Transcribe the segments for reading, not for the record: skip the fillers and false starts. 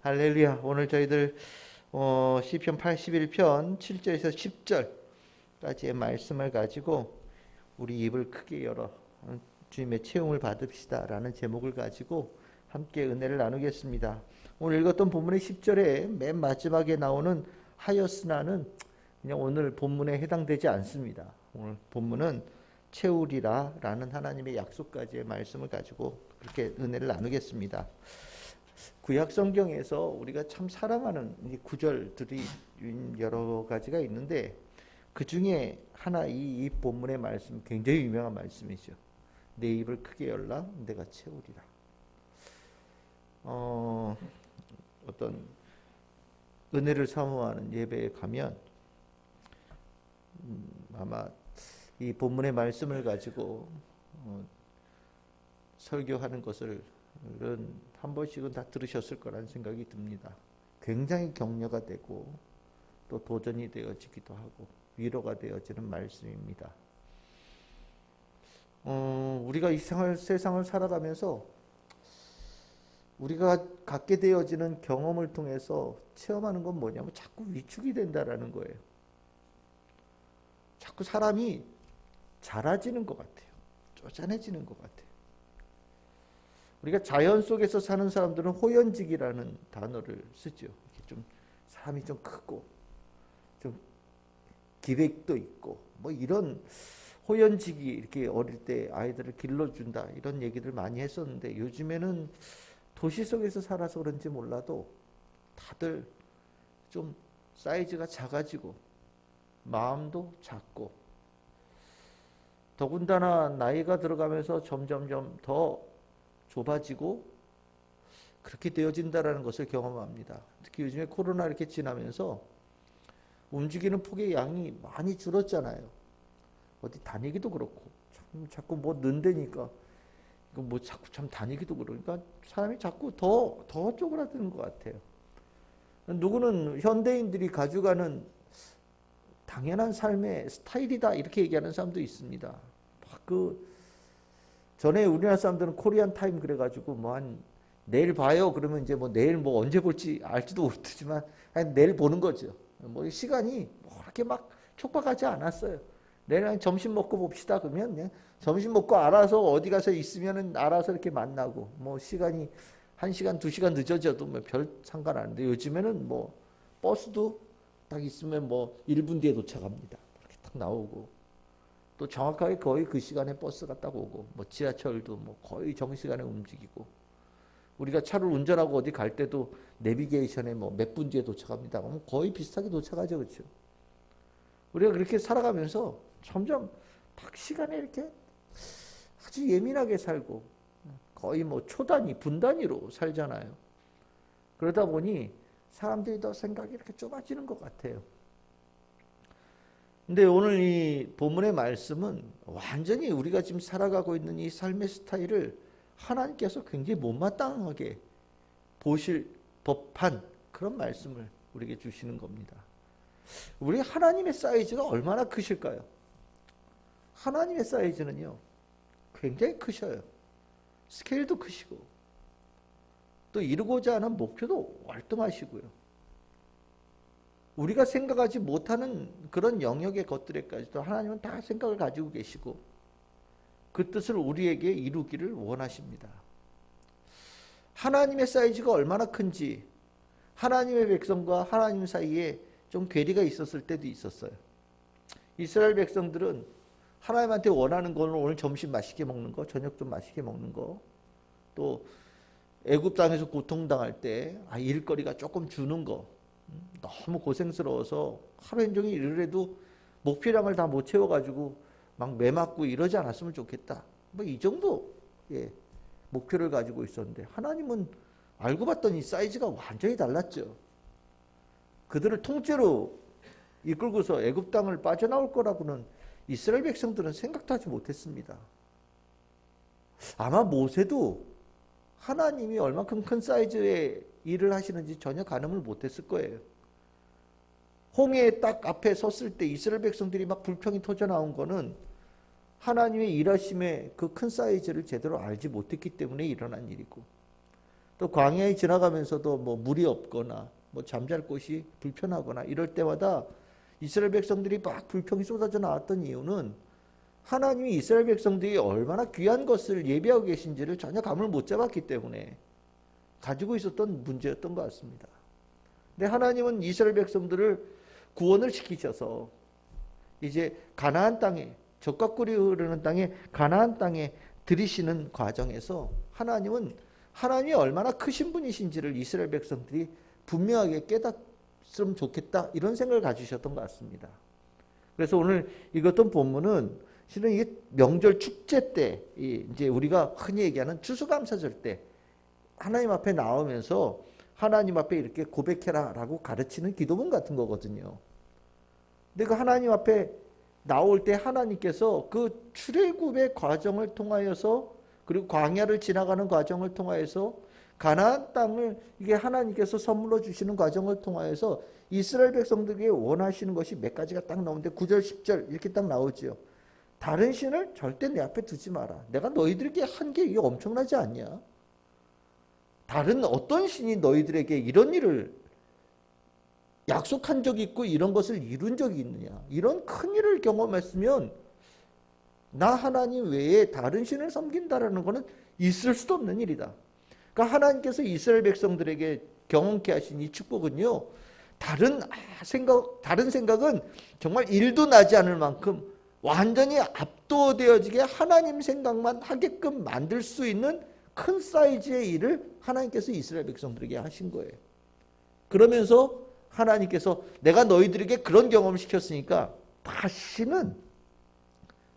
할렐루야. 오늘 저희들 시편 81편 7절에서 10절까지의 말씀을 가지고 우리 입을 크게 열어 주님의 채용을 받읍시다라는 제목을 가지고 함께 은혜를 나누겠습니다. 오늘 읽었던 본문의 10절에 맨 마지막에 나오는 하였으나는 그냥 오늘 본문에 해당되지 않습니다. 오늘 본문은 채우리라라는 하나님의 약속까지의 말씀을 가지고 그렇게 은혜를 나누겠습니다. 구약 성경에서 우리가 참 사랑하는 이 구절들이 여러 가지가 있는데 그 중에 하나 이 본문의 말씀 굉장히 유명한 말씀이죠. 내 입을 크게 열라 내가 채우리라. 어떤 은혜를 사모하는 예배에 가면 아마 이 본문의 말씀을 가지고 설교하는 것을 한 번씩은 다 들으셨을 거라는 생각이 듭니다. 굉장히 격려가 되고 또 도전이 되어지기도 하고 위로가 되어지는 말씀입니다. 우리가 이 세상을 살아가면서 우리가 갖게 되어지는 경험을 통해서 체험하는 건 뭐냐면 자꾸 위축이 된다라는 거예요. 자꾸 사람이 자라지는 것 같아요. 쪼잔해지는 것 같아요. 우리가 자연 속에서 사는 사람들은 호연직이라는 단어를 쓰죠. 좀 사람이 좀 크고 좀 기백도 있고 뭐 이런 호연직이 이렇게 어릴 때 아이들을 길러준다 이런 얘기들 많이 했었는데 요즘에는 도시 속에서 살아서 그런지 몰라도 다들 좀 사이즈가 작아지고 마음도 작고 더군다나 나이가 들어가면서 점점점 더 좁아지고 그렇게 되어진다라는 것을 경험합니다. 특히 요즘에 코로나 이렇게 지나면서 움직이는 폭의 양이 많이 줄었잖아요. 어디 다니기도 그렇고 자꾸 뭐 는다니까 뭐 자꾸 참 다니기도 그러니까 사람이 자꾸 더 쪼그라드는 것 같아요. 누구는 현대인들이 가져가는 당연한 삶의 스타일이다 이렇게 얘기하는 사람도 있습니다. 전에 우리나라 사람들은 코리안 타임 그래가지고 뭐 한 내일 봐요 그러면 이제 뭐 내일 뭐 언제 볼지 알지도 모르지만 내일 보는 거죠. 뭐 시간이 뭐 그렇게 막 촉박하지 않았어요. 내일 그냥 점심 먹고 봅시다 그러면 그냥 점심 먹고 알아서 어디 가서 있으면은 알아서 이렇게 만나고 뭐 시간이 1시간 2시간 늦어져도 뭐 별 상관 안 하는데 요즘에는 뭐 버스도 딱 있으면 뭐 1분 뒤에 도착합니다. 이렇게 딱 나오고 또 정확하게 거의 그 시간에 버스가 딱 오고 뭐 지하철도 뭐 거의 정시간에 움직이고 우리가 차를 운전하고 어디 갈 때도 내비게이션에 뭐 몇 분 뒤에 도착합니다. 그럼 거의 비슷하게 도착하죠, 그렇죠? 우리가 그렇게 살아가면서 점점 딱 시간에 이렇게 아주 예민하게 살고 거의 뭐 초단위, 분단위로 살잖아요. 그러다 보니 사람들이 더 생각이 이렇게 좁아지는 것 같아요. 근데 오늘 이 본문의 말씀은 완전히 우리가 지금 살아가고 있는 이 삶의 스타일을 하나님께서 굉장히 못마땅하게 보실 법한 그런 말씀을 우리에게 주시는 겁니다. 우리 하나님의 사이즈가 얼마나 크실까요? 하나님의 사이즈는요 굉장히 크셔요. 스케일도 크시고 또 이루고자 하는 목표도 월등하시고요. 우리가 생각하지 못하는 그런 영역의 것들에까지도 하나님은 다 생각을 가지고 계시고 그 뜻을 우리에게 이루기를 원하십니다. 하나님의 사이즈가 얼마나 큰지 하나님의 백성과 하나님 사이에 좀 괴리가 있었을 때도 있었어요. 이스라엘 백성들은 하나님한테 원하는 거는 오늘 점심 맛있게 먹는 거, 저녁 좀 맛있게 먹는 거, 또 애굽 땅에서 고통당할 때 일거리가 조금 주는 거, 너무 고생스러워서 하루 종일 일을 해도 목표량을 다 못 채워가지고 막 매맞고 이러지 않았으면 좋겠다. 뭐 이 정도 목표를 가지고 있었는데 하나님은 알고 봤더니 사이즈가 완전히 달랐죠. 그들을 통째로 이끌고서 애굽 땅을 빠져나올 거라고는 이스라엘 백성들은 생각도 하지 못했습니다. 아마 모세도 하나님이 얼마큼 큰 사이즈의 일을 하시는지 전혀 가늠을 못했을 거예요. 홍해 딱 앞에 섰을 때 이스라엘 백성들이 막 불평이 터져 나온 거는 하나님의 일하심의 그 큰 사이즈를 제대로 알지 못했기 때문에 일어난 일이고 또 광야에 지나가면서도 뭐 물이 없거나 뭐 잠잘 곳이 불편하거나 이럴 때마다 이스라엘 백성들이 막 불평이 쏟아져 나왔던 이유는 하나님이 이스라엘 백성들이 얼마나 귀한 것을 예비하고 계신지를 전혀 감을 못 잡았기 때문에 가지고 있었던 문제였던 것 같습니다. 근데 하나님은 이스라엘 백성들을 구원을 시키셔서 이제 가나안 땅에, 젖과 꿀이 흐르는 땅에, 가나안 땅에 들이시는 과정에서 하나님은 하나님이 얼마나 크신 분이신지를 이스라엘 백성들이 분명하게 깨닫으면 좋겠다, 이런 생각을 가지셨던 것 같습니다. 그래서 오늘 읽었던 본문은 실은 이게 명절 축제 때, 이제 우리가 흔히 얘기하는 추수감사절 때 하나님 앞에 나오면서 하나님 앞에 이렇게 고백해라 라고 가르치는 기도문 같은 거거든요. 근데 그 하나님 앞에 나올 때 하나님께서 그 출애굽의 과정을 통하여서, 그리고 광야를 지나가는 과정을 통하여서, 가나안 땅을 이게 하나님께서 선물로 주시는 과정을 통하여서 이스라엘 백성들에게 원하시는 것이 몇 가지가 딱 나오는데 9절 10절 이렇게 딱 나오죠. 다른 신을 절대 내 앞에 두지 마라. 내가 너희들에게 한 게 이게 엄청나지 않냐? 다른 어떤 신이 너희들에게 이런 일을 약속한 적이 있고 이런 것을 이룬 적이 있느냐? 이런 큰 일을 경험했으면 나 하나님 외에 다른 신을 섬긴다라는 것은 있을 수도 없는 일이다. 그러니까 하나님께서 이스라엘 백성들에게 경험케 하신 이 축복은요, 다른 생각은 정말 일도 나지 않을 만큼 완전히 압도되어지게 하나님 생각만 하게끔 만들 수 있는 큰 사이즈의 일을 하나님께서 이스라엘 백성들에게 하신 거예요. 그러면서 하나님께서 내가 너희들에게 그런 경험을 시켰으니까 다시는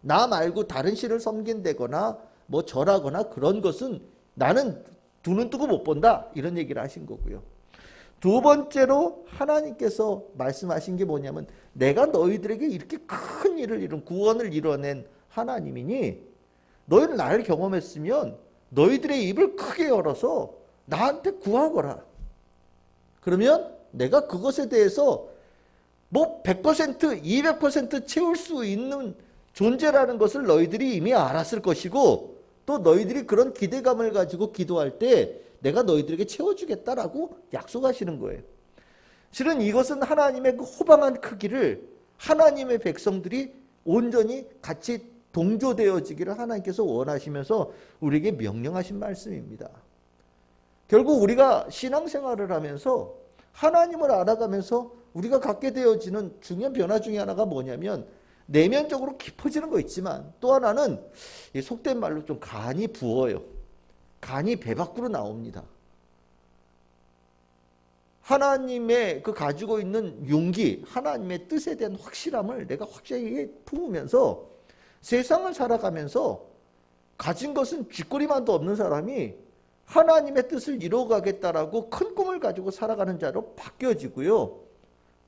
나 말고 다른 신을 섬긴다거나 뭐 절하거나 그런 것은 나는 두 눈 뜨고 못 본다, 이런 얘기를 하신 거고요. 두 번째로 하나님께서 말씀하신 게 뭐냐면, 내가 너희들에게 이렇게 큰 일을 이룬, 구원을 이뤄낸 하나님이니 너희는 나를 경험했으면 너희들의 입을 크게 열어서 나한테 구하거라. 그러면 내가 그것에 대해서 뭐 100%, 200% 채울 수 있는 존재라는 것을 너희들이 이미 알았을 것이고, 또 너희들이 그런 기대감을 가지고 기도할 때 내가 너희들에게 채워주겠다라고 약속하시는 거예요. 실은 이것은 하나님의 그 호방한 크기를 하나님의 백성들이 온전히 같이 동조되어지기를 하나님께서 원하시면서 우리에게 명령하신 말씀입니다. 결국 우리가 신앙생활을 하면서 하나님을 알아가면서 우리가 갖게 되어지는 중요한 변화 중에 하나가 뭐냐면, 내면적으로 깊어지는 거 있지만 또 하나는 속된 말로 좀 간이 부어요. 간이 배 밖으로 나옵니다. 하나님의 그 가지고 있는 용기, 하나님의 뜻에 대한 확실함을 내가 확실하게 품으면서 세상을 살아가면서 가진 것은 쥐꼬리만도 없는 사람이 하나님의 뜻을 이루어가겠다라고 큰 꿈을 가지고 살아가는 자로 바뀌어지고요.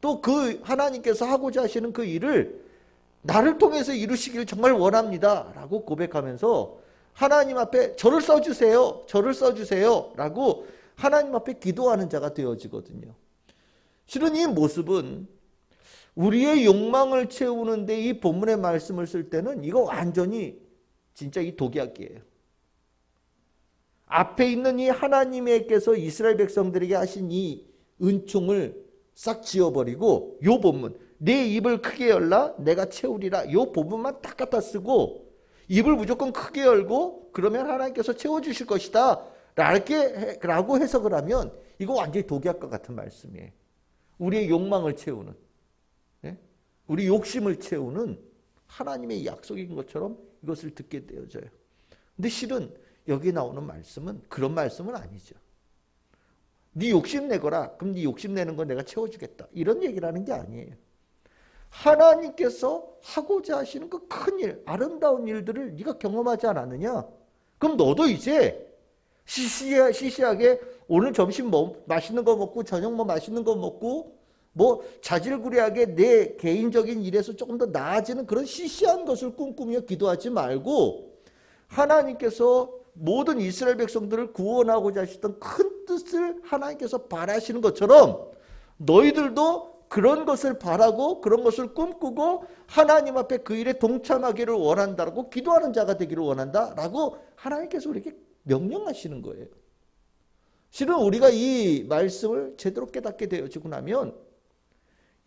또 그 하나님께서 하고자 하시는 그 일을 나를 통해서 이루시기를 정말 원합니다 라고 고백하면서 하나님 앞에 저를 써주세요, 저를 써주세요 라고 하나님 앞에 기도하는 자가 되어지거든요. 실은 이 모습은 우리의 욕망을 채우는데 이 본문의 말씀을 쓸 때는 이거 완전히 진짜 이 독약이에요. 앞에 있는 이 하나님께서 이스라엘 백성들에게 하신 이 은총을 싹 지워버리고 요 본문, 내 입을 크게 열라 내가 채우리라, 요 부분만 딱 갖다 쓰고 입을 무조건 크게 열고 그러면 하나님께서 채워주실 것이다 라고 해석을 하면 이거 완전히 독약과 같은 말씀이에요. 우리의 욕망을 채우는, 우리 욕심을 채우는 하나님의 약속인 것처럼 이것을 듣게 되어져요. 근데 실은 여기 나오는 말씀은 그런 말씀은 아니죠. 네 욕심 내거라, 그럼 네 욕심 내는 건 내가 채워주겠다, 이런 얘기를 하는 게 아니에요. 하나님께서 하고자 하시는 그 큰 일, 아름다운 일들을 네가 경험하지 않았느냐? 그럼 너도 이제 시시하게 오늘 점심 뭐 맛있는 거 먹고 저녁 뭐 맛있는 거 먹고 뭐 자질구레하게 내 개인적인 일에서 조금 더 나아지는 그런 시시한 것을 꿈꾸며 기도하지 말고, 하나님께서 모든 이스라엘 백성들을 구원하고자 하셨던 큰 뜻을 하나님께서 바라시는 것처럼 너희들도 그런 것을 바라고 그런 것을 꿈꾸고 하나님 앞에 그 일에 동참하기를 원한다라고 기도하는 자가 되기를 원한다라고 하나님께서 우리에게 명령하시는 거예요. 실은 우리가 이 말씀을 제대로 깨닫게 되어지고 나면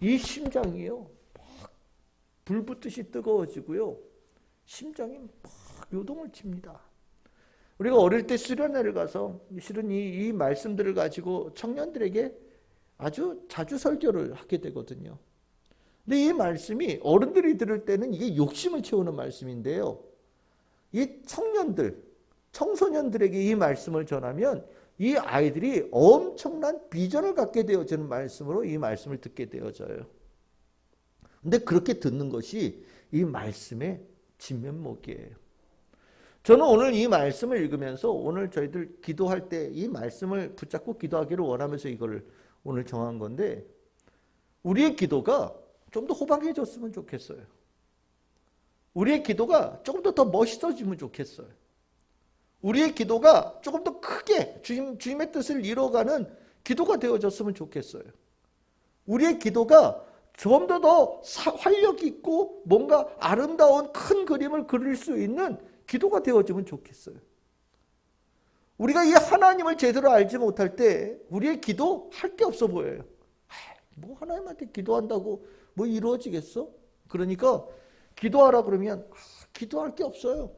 이 심장이요, 막 불붙듯이 뜨거워지고요, 심장이 막 요동을 칩니다. 우리가 어릴 때 수련회를 가서 실은 이 말씀들을 가지고 청년들에게 아주 자주 설교를 하게 되거든요. 근데 이 말씀이 어른들이 들을 때는 이게 욕심을 채우는 말씀인데요, 이 청년들, 청소년들에게 이 말씀을 전하면 이 아이들이 엄청난 비전을 갖게 되어지는 말씀으로 이 말씀을 듣게 되어져요. 근데 그렇게 듣는 것이 이 말씀의 진면목이에요. 저는 오늘 이 말씀을 읽으면서 오늘 저희들 기도할 때 이 말씀을 붙잡고 기도하기를 원하면서 이걸 오늘 정한 건데, 우리의 기도가 좀 더 호방해졌으면 좋겠어요. 우리의 기도가 조금 더 멋있어지면 좋겠어요. 우리의 기도가 조금 더 크게 주님의 뜻을 이뤄가는 기도가 되어졌으면 좋겠어요. 우리의 기도가 좀 더 활력 있고 뭔가 아름다운 큰 그림을 그릴 수 있는 기도가 되어지면 좋겠어요. 우리가 이 하나님을 제대로 알지 못할 때 우리의 기도 할 게 없어 보여요. 뭐 하나님한테 기도한다고 뭐 이루어지겠어? 그러니까 기도하라 그러면 기도할 게 없어요.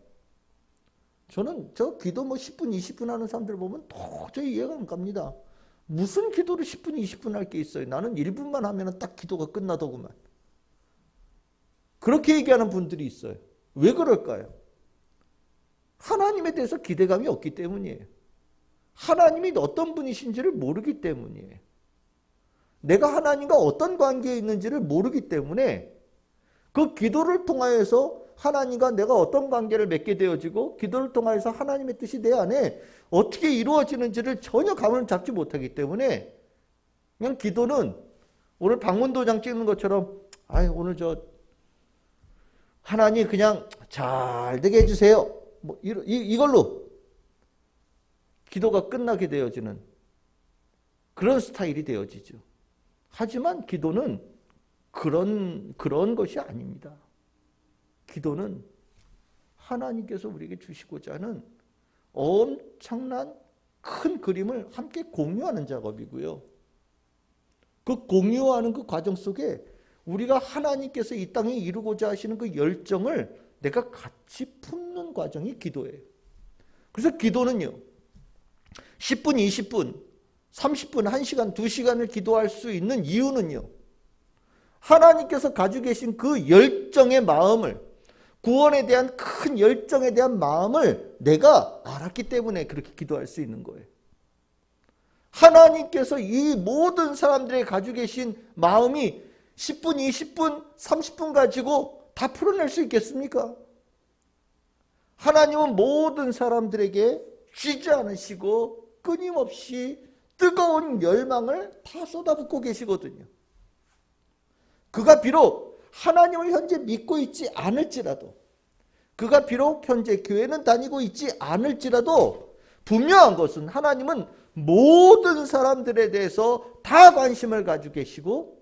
저는 저 기도 뭐 10분, 20분 하는 사람들 보면 도저히 이해가 안 갑니다. 무슨 기도를 10분, 20분 할 게 있어요? 나는 1분만 하면 딱 기도가 끝나더구만. 그렇게 얘기하는 분들이 있어요. 왜 그럴까요? 하나님에 대해서 기대감이 없기 때문이에요. 하나님이 어떤 분이신지를 모르기 때문이에요. 내가 하나님과 어떤 관계에 있는지를 모르기 때문에 그 기도를 통하여서 하나님과 내가 어떤 관계를 맺게 되어지고 기도를 통해서 하나님의 뜻이 내 안에 어떻게 이루어지는지를 전혀 감을 잡지 못하기 때문에 그냥 기도는 오늘 방문도장 찍는 것처럼 오늘 저 하나님 그냥 잘 되게 해주세요. 뭐 이걸로 기도가 끝나게 되어지는 그런 스타일이 되어지죠. 하지만 기도는 그런 것이 아닙니다. 기도는 하나님께서 우리에게 주시고자 하는 엄청난 큰 그림을 함께 공유하는 작업이고요. 그 공유하는 그 과정 속에 우리가 하나님께서 이 땅에 이루고자 하시는 그 열정을 내가 같이 품는 과정이 기도예요. 그래서 기도는요, 10분, 20분, 30분, 1시간, 2시간을 기도할 수 있는 이유는요, 하나님께서 가지고 계신 그 열정의 마음을, 구원에 대한 큰 열정에 대한 마음을 내가 알았기 때문에 그렇게 기도할 수 있는 거예요. 하나님께서 이 모든 사람들이 가지고 계신 마음이 10분, 20분, 30분 가지고 다 풀어낼 수 있겠습니까? 하나님은 모든 사람들에게 쉬지 않으시고 끊임없이 뜨거운 열망을 다 쏟아붓고 계시거든요. 그가 비록 하나님을 현재 믿고 있지 않을지라도, 그가 비록 현재 교회는 다니고 있지 않을지라도 분명한 것은 하나님은 모든 사람들에 대해서 다 관심을 가지고 계시고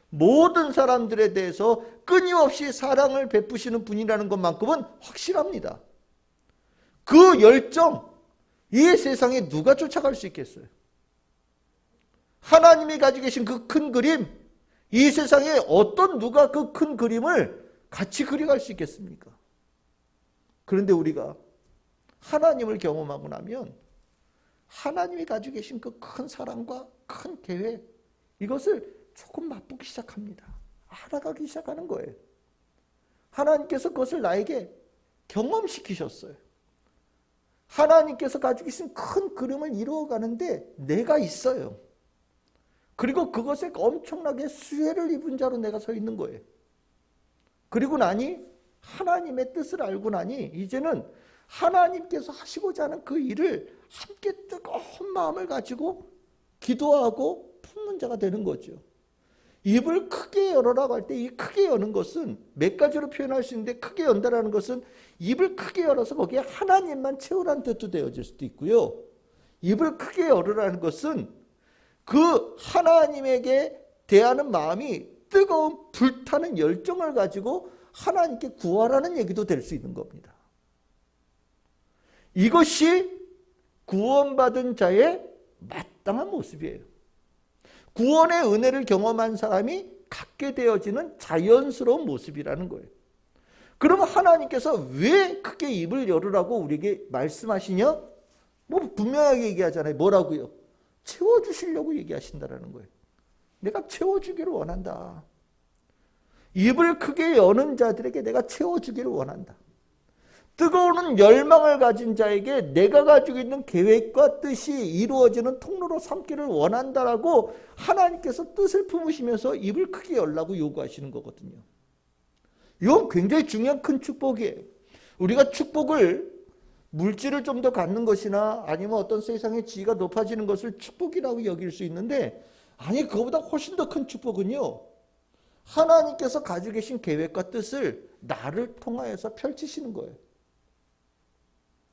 모든 사람들에 대해서 끊임없이 사랑을 베푸시는 분이라는 것만큼은 확실합니다. 그 열정, 이 세상에 누가 쫓아갈 수 있겠어요? 하나님이 가지고 계신 그 큰 그림, 이 세상에 어떤 누가 그 큰 그림을 같이 그려갈 수 있겠습니까? 그런데 우리가 하나님을 경험하고 나면 하나님이 가지고 계신 그 큰 사랑과 큰 계획, 이것을 조금 맛보기 시작합니다. 알아가기 시작하는 거예요. 하나님께서 그것을 나에게 경험시키셨어요. 하나님께서 가지고 계신 큰 그림을 이루어가는데 내가 있어요. 그리고 그것에 엄청나게 수혜를 입은 자로 내가 서 있는 거예요. 그리고 나니 하나님의 뜻을 알고 나니 이제는 하나님께서 하시고자 하는 그 일을 함께 뜨거운 마음을 가지고 기도하고 품는 자가 되는 거죠. 입을 크게 열어라고 할 때 이 크게 여는 것은 몇 가지로 표현할 수 있는데, 크게 연다라는 것은 입을 크게 열어서 거기에 하나님만 채우라는 뜻도 되어질 수도 있고요. 입을 크게 열으라는 것은 그 하나님에게 대하는 마음이 뜨거운 불타는 열정을 가지고 하나님께 구하라는 얘기도 될 수 있는 겁니다. 이것이 구원받은 자의 마땅한 모습이에요. 구원의 은혜를 경험한 사람이 갖게 되어지는 자연스러운 모습이라는 거예요. 그러면 하나님께서 왜 크게 입을 열으라고 우리에게 말씀하시냐? 뭐 분명하게 얘기하잖아요. 뭐라고요? 채워주시려고 얘기하신다라는 거예요. 내가 채워주기를 원한다. 입을 크게 여는 자들에게 내가 채워주기를 원한다. 뜨거운 열망을 가진 자에게 내가 가지고 있는 계획과 뜻이 이루어지는 통로로 삼기를 원한다라고 하나님께서 뜻을 품으시면서 입을 크게 열라고 요구하시는 거거든요. 이건 굉장히 중요한 큰 축복이에요. 우리가 축복을 물질을 좀 더 갖는 것이나 아니면 어떤 세상의 지위가 높아지는 것을 축복이라고 여길 수 있는데, 아니 그거보다 훨씬 더 큰 축복은요, 하나님께서 가지고 계신 계획과 뜻을 나를 통하여서 펼치시는 거예요.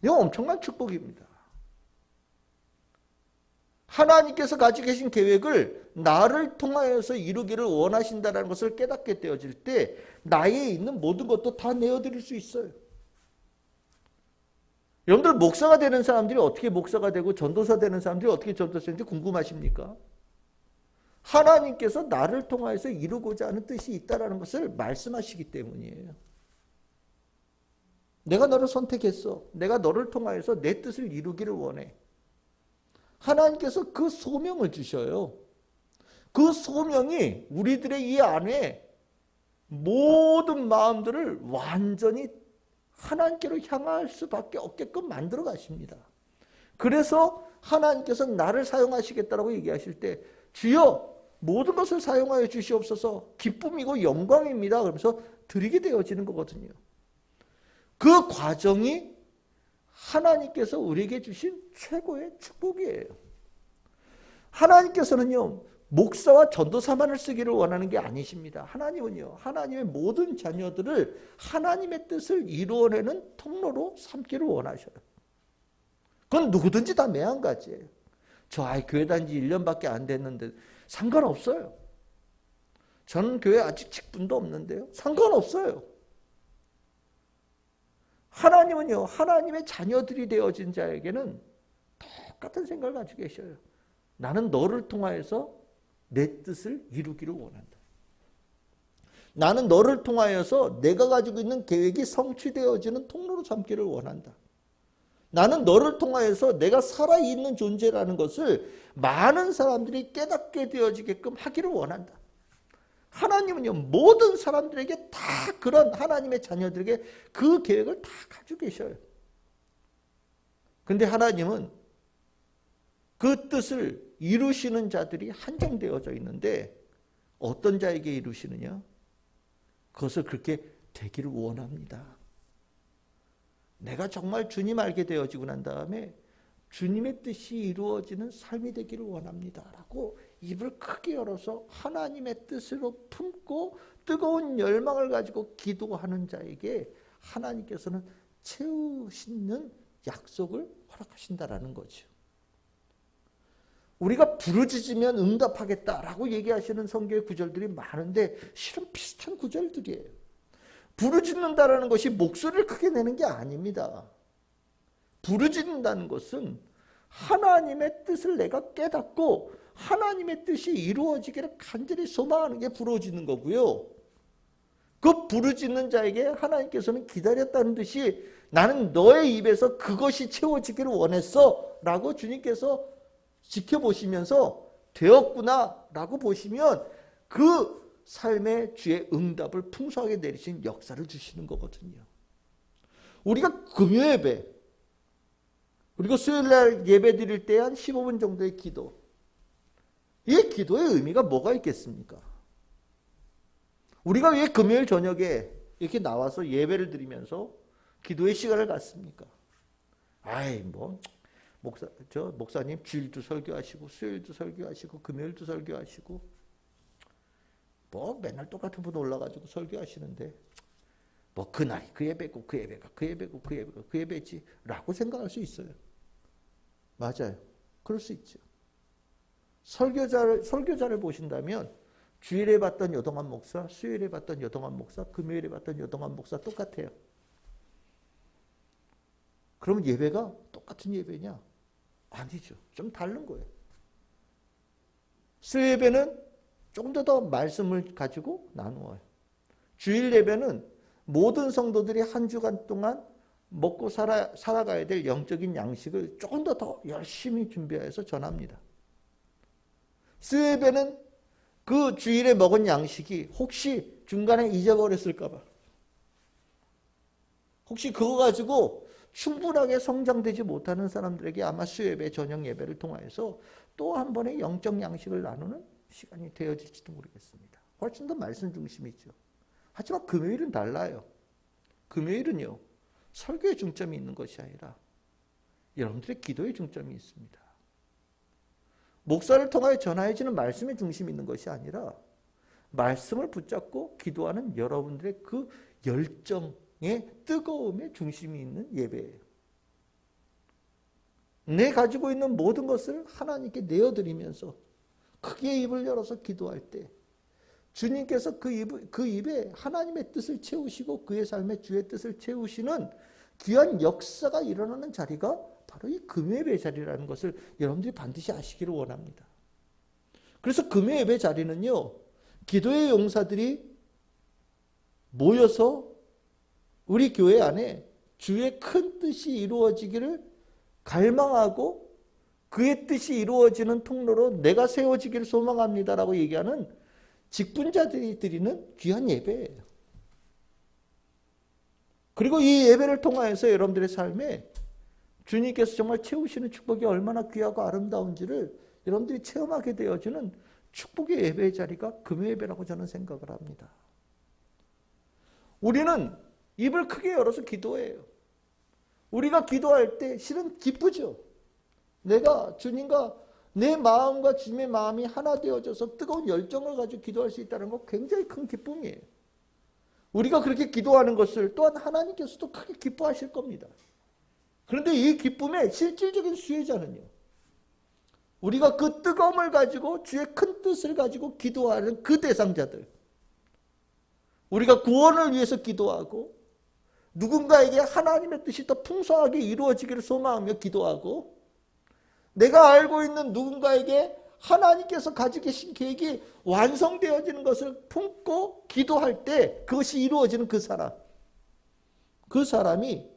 이건 엄청난 축복입니다. 하나님께서 가지고 계신 계획을 나를 통하여서 이루기를 원하신다는 것을 깨닫게 되어질 때 나에 있는 모든 것도 다 내어드릴 수 있어요. 여러분들 목사가 되는 사람들이 어떻게 목사가 되고 전도사 되는 사람들이 어떻게 전도사 되는지 궁금하십니까? 하나님께서 나를 통하여서 이루고자 하는 뜻이 있다는 것을 말씀하시기 때문이에요. 내가 너를 선택했어. 내가 너를 통하여서 내 뜻을 이루기를 원해. 하나님께서 그 소명을 주셔요. 그 소명이 우리들의 이 안에 모든 마음들을 완전히 하나님께로 향할 수밖에 없게끔 만들어 가십니다. 그래서 하나님께서 나를 사용하시겠다라고 얘기하실 때 주여 모든 것을 사용하여 주시옵소서, 기쁨이고 영광입니다. 그러면서 드리게 되어지는 거거든요. 그 과정이 하나님께서 우리에게 주신 최고의 축복이에요. 하나님께서는요, 목사와 전도사만을 쓰기를 원하는 게 아니십니다. 하나님은요, 하나님의 모든 자녀들을 하나님의 뜻을 이루어내는 통로로 삼기를 원하셔요. 그건 누구든지 다 매한가지예요. 교회 다닌 지 1년밖에 안 됐는데 상관없어요. 저는 교회 아직 직분도 없는데요. 상관없어요. 하나님은요, 하나님의 자녀들이 되어진 자에게는 똑같은 생각을 가지고 계셔요. 나는 너를 통하여서 내 뜻을 이루기를 원한다. 나는 너를 통하여서 내가 가지고 있는 계획이 성취되어지는 통로로 삼기를 원한다. 나는 너를 통하여서 내가 살아있는 존재라는 것을 많은 사람들이 깨닫게 되어지게끔 하기를 원한다. 하나님은요, 모든 사람들에게 다 그런 하나님의 자녀들에게 그 계획을 다 가지고 계셔요. 그런데 하나님은 그 뜻을 이루시는 자들이 한정되어져 있는데 어떤 자에게 이루시느냐? 그것을 그렇게 되기를 원합니다. 내가 정말 주님 알게 되어지고 난 다음에 주님의 뜻이 이루어지는 삶이 되기를 원합니다. 라고 입을 크게 열어서 하나님의 뜻으로 품고 뜨거운 열망을 가지고 기도하는 자에게 하나님께서는 채우시는 약속을 허락하신다라는 거죠. 우리가 부르짖으면 응답하겠다라고 얘기하시는 성경의 구절들이 많은데 실은 비슷한 구절들이에요. 부르짖는다라는 것이 목소리를 크게 내는 게 아닙니다. 부르짖는다는 것은 하나님의 뜻을 내가 깨닫고 하나님의 뜻이 이루어지기를 간절히 소망하는 게 부르짖는 거고요. 그 부르짖는 자에게 하나님께서는 기다렸다는 듯이 나는 너의 입에서 그것이 채워지기를 원했어 라고 주님께서 지켜보시면서 되었구나 라고 보시면 그 삶의 주의 응답을 풍성하게 내리신 역사를 주시는 거거든요. 우리가 금요예배, 그리고 수요일날 예배 드릴 때 한 15분 정도의 기도, 이 기도의 의미가 뭐가 있겠습니까? 우리가 왜 금요일 저녁에 이렇게 나와서 예배를 드리면서 기도의 시간을 갖습니까? 목사님 주일도 설교하시고 수요일도 설교하시고 금요일도 설교하시고 맨날 똑같은 분 올라가지고 설교하시는데 그 나이 그 예배고 그 예배가 그 예배고 그 예배가 그 예배지 라고 생각할 수 있어요. 맞아요. 그럴 수 있죠. 설교자를 보신다면 주일에 봤던 여동환 목사, 수요일에 봤던 여동환 목사, 금요일에 봤던 여동환 목사 똑같아요. 그러면 예배가 똑같은 예배냐? 아니죠. 좀 다른 거예요. 수요 예배는 조금 더 말씀을 가지고 나누어요. 주일 예배는 모든 성도들이 한 주간 동안 먹고 살아가야 될 영적인 양식을 조금 더 열심히 준비해서 전합니다. 수요 예배는 그 주일에 먹은 양식이 혹시 중간에 잊어버렸을까 봐, 혹시 그거 가지고 충분하게 성장되지 못하는 사람들에게 아마 수요 예배, 저녁 예배를 통해서 또 한 번의 영적 양식을 나누는 시간이 되어질지도 모르겠습니다. 훨씬 더 말씀 중심이죠. 하지만 금요일은 달라요. 금요일은요, 설교에 중점이 있는 것이 아니라 여러분들의 기도에 중점이 있습니다. 목사를 통하여 전하여지는 말씀에 중심이 있는 것이 아니라 말씀을 붙잡고 기도하는 여러분들의 그 열정의 뜨거움에 중심이 있는 예배예요. 내 가지고 있는 모든 것을 하나님께 내어드리면서 크게 입을 열어서 기도할 때 주님께서 그 입에 하나님의 뜻을 채우시고 그의 삶에 주의 뜻을 채우시는 귀한 역사가 일어나는 자리가 바로 이 금요예배 자리라는 것을 여러분들이 반드시 아시기를 원합니다. 그래서 금요예배 자리는요, 기도의 용사들이 모여서 우리 교회 안에 주의 큰 뜻이 이루어지기를 갈망하고 그의 뜻이 이루어지는 통로로 내가 세워지기를 소망합니다라고 얘기하는 직분자들이 드리는 귀한 예배예요. 그리고 이 예배를 통하여서 여러분들의 삶에 주님께서 정말 채우시는 축복이 얼마나 귀하고 아름다운지를 여러분들이 체험하게 되어지는 축복의 예배의 자리가 금요예배라고 저는 생각을 합니다. 우리는 입을 크게 열어서 기도해요. 우리가 기도할 때 실은 기쁘죠. 내가 주님과 내 마음과 주님의 마음이 하나 되어져서 뜨거운 열정을 가지고 기도할 수 있다는 건 굉장히 큰 기쁨이에요. 우리가 그렇게 기도하는 것을 또한 하나님께서도 크게 기뻐하실 겁니다. 그런데 이 기쁨의 실질적인 수혜자는요, 우리가 그 뜨거움을 가지고 주의 큰 뜻을 가지고 기도하는 그 대상자들, 우리가 구원을 위해서 기도하고 누군가에게 하나님의 뜻이 더 풍성하게 이루어지기를 소망하며 기도하고 내가 알고 있는 누군가에게 하나님께서 가지고 계신 계획이 완성되어지는 것을 품고 기도할 때 그것이 이루어지는 그 사람이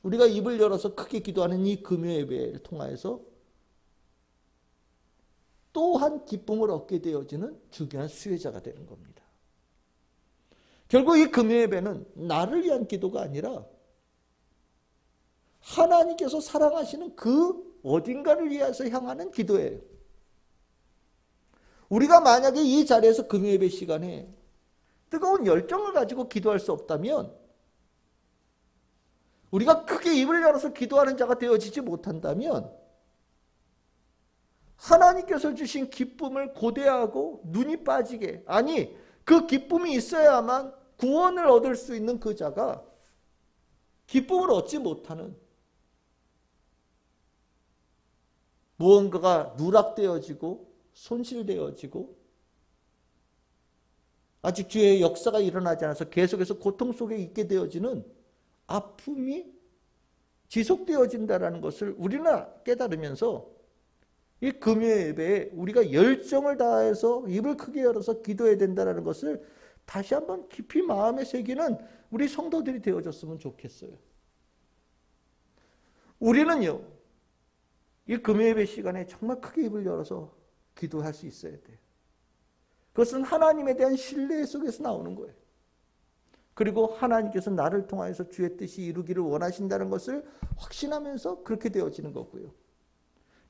우리가 입을 열어서 크게 기도하는 이 금요예배를 통하여서 또한 기쁨을 얻게 되어지는 중요한 수혜자가 되는 겁니다. 결국 이 금요예배는 나를 위한 기도가 아니라 하나님께서 사랑하시는 그 어딘가를 위해서 향하는 기도예요. 우리가 만약에 이 자리에서 금요예배 시간에 뜨거운 열정을 가지고 기도할 수 없다면, 우리가 크게 입을 열어서 기도하는 자가 되어지지 못한다면 하나님께서 주신 기쁨을 고대하고 눈이 빠지게, 아니 그 기쁨이 있어야만 구원을 얻을 수 있는 그 자가 기쁨을 얻지 못하는, 무언가가 누락되어지고 손실되어지고 아직 주의 역사가 일어나지 않아서 계속해서 고통 속에 있게 되어지는 아픔이 지속되어진다는 것을 우리는 깨달으면서 이 금요예배에 우리가 열정을 다해서 입을 크게 열어서 기도해야 된다는 것을 다시 한번 깊이 마음에 새기는 우리 성도들이 되어졌으면 좋겠어요. 우리는요, 이 금요예배 시간에 정말 크게 입을 열어서 기도할 수 있어야 돼요. 그것은 하나님에 대한 신뢰 속에서 나오는 거예요. 그리고 하나님께서 나를 통하여서 주의 뜻이 이루기를 원하신다는 것을 확신하면서 그렇게 되어지는 거고요.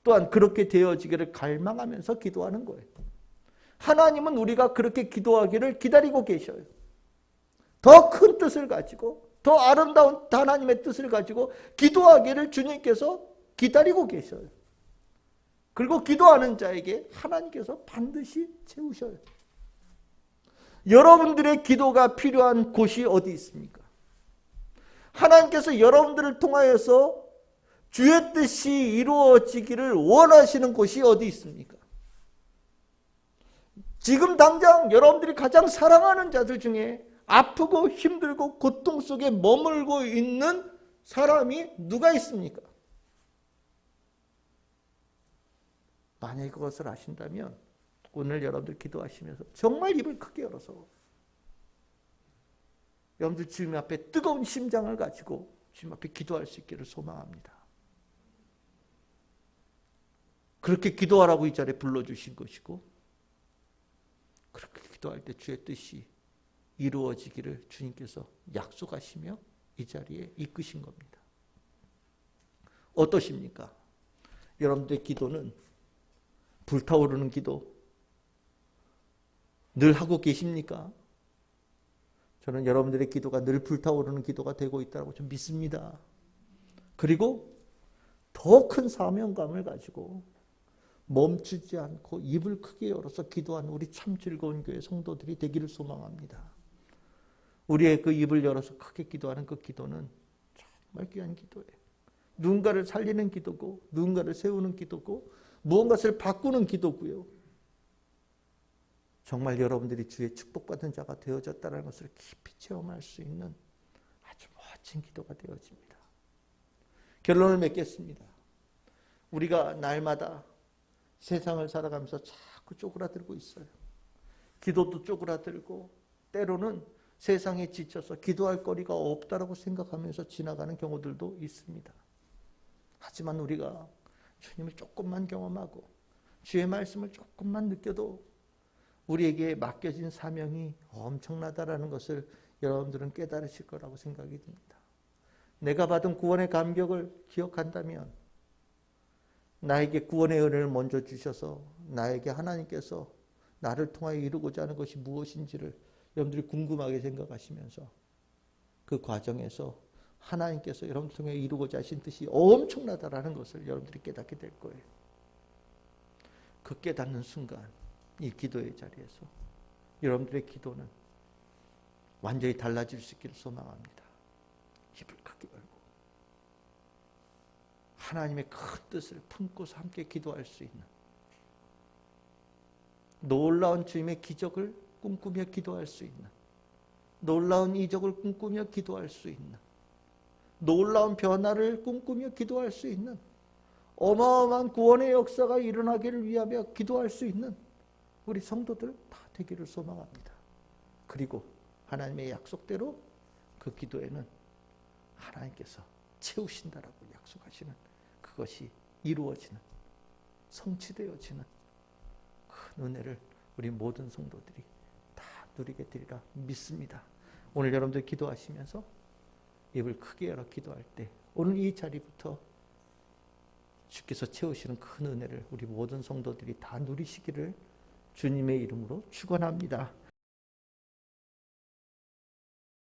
또한 그렇게 되어지기를 갈망하면서 기도하는 거예요. 하나님은 우리가 그렇게 기도하기를 기다리고 계셔요. 더 큰 뜻을 가지고, 더 아름다운 하나님의 뜻을 가지고 기도하기를 주님께서 기다리고 계셔요. 그리고 기도하는 자에게 하나님께서 반드시 채우셔요. 여러분들의 기도가 필요한 곳이 어디 있습니까? 하나님께서 여러분들을 통하여서 주의 뜻이 이루어지기를 원하시는 곳이 어디 있습니까? 지금 당장 여러분들이 가장 사랑하는 자들 중에 아프고 힘들고 고통 속에 머물고 있는 사람이 누가 있습니까? 만약에 그것을 아신다면 오늘 여러분들 기도하시면서 정말 입을 크게 열어서 여러분들 주님 앞에 뜨거운 심장을 가지고 주님 앞에 기도할 수 있기를 소망합니다. 그렇게 기도하라고 이 자리에 불러주신 것이고 그렇게 기도할 때 주의 뜻이 이루어지기를 주님께서 약속하시며 이 자리에 이끄신 겁니다. 어떠십니까? 여러분들의 기도는 불타오르는 기도 늘 하고 계십니까? 저는 여러분들의 기도가 늘 불타오르는 기도가 되고 있다고 좀 믿습니다. 그리고 더 큰 사명감을 가지고 멈추지 않고 입을 크게 열어서 기도하는 우리 참 즐거운 교회 성도들이 되기를 소망합니다. 우리의 그 입을 열어서 크게 기도하는 그 기도는 정말 귀한 기도예요. 누군가를 살리는 기도고 누군가를 세우는 기도고 무언가를 바꾸는 기도고요. 정말 여러분들이 주의 축복받은 자가 되어졌다는 것을 깊이 체험할 수 있는 아주 멋진 기도가 되어집니다. 결론을 맺겠습니다. 우리가 날마다 세상을 살아가면서 자꾸 쪼그라들고 있어요. 기도도 쪼그라들고 때로는 세상에 지쳐서 기도할 거리가 없다라고 생각하면서 지나가는 경우들도 있습니다. 하지만 우리가 주님을 조금만 경험하고 주의 말씀을 조금만 느껴도 우리에게 맡겨진 사명이 엄청나다라는 것을 여러분들은 깨달으실 거라고 생각이 듭니다. 내가 받은 구원의 감격을 기억한다면 나에게 구원의 은혜를 먼저 주셔서 나에게 하나님께서 나를 통하여 이루고자 하는 것이 무엇인지를 여러분들이 궁금하게 생각하시면서 그 과정에서 하나님께서 여러분들 통해 이루고자 하신 뜻이 엄청나다라는 것을 여러분들이 깨닫게 될 거예요. 그 깨닫는 순간 이 기도의 자리에서 여러분들의 기도는 완전히 달라질 수 있기를 소망합니다. 입을 크게 열고 하나님의 큰 뜻을 품고서 함께 기도할 수 있는 놀라운 주님의 기적을 꿈꾸며 기도할 수 있는 놀라운 이적을 꿈꾸며 기도할 수 있는 놀라운 변화를 꿈꾸며 기도할 수 있는 어마어마한 구원의 역사가 일어나기를 위하여 기도할 수 있는 우리 성도들 다 되기를 소망합니다. 그리고 하나님의 약속대로 그 기도에는 하나님께서 채우신다라고 약속하시는 그것이 이루어지는 성취되어지는 큰 은혜를 우리 모든 성도들이 다 누리게 되리라 믿습니다. 오늘 여러분들 기도하시면서 입을 크게 열어 기도할 때 오늘 이 자리부터 주께서 채우시는 큰 은혜를 우리 모든 성도들이 다 누리시기를 주님의 이름으로 축원합니다.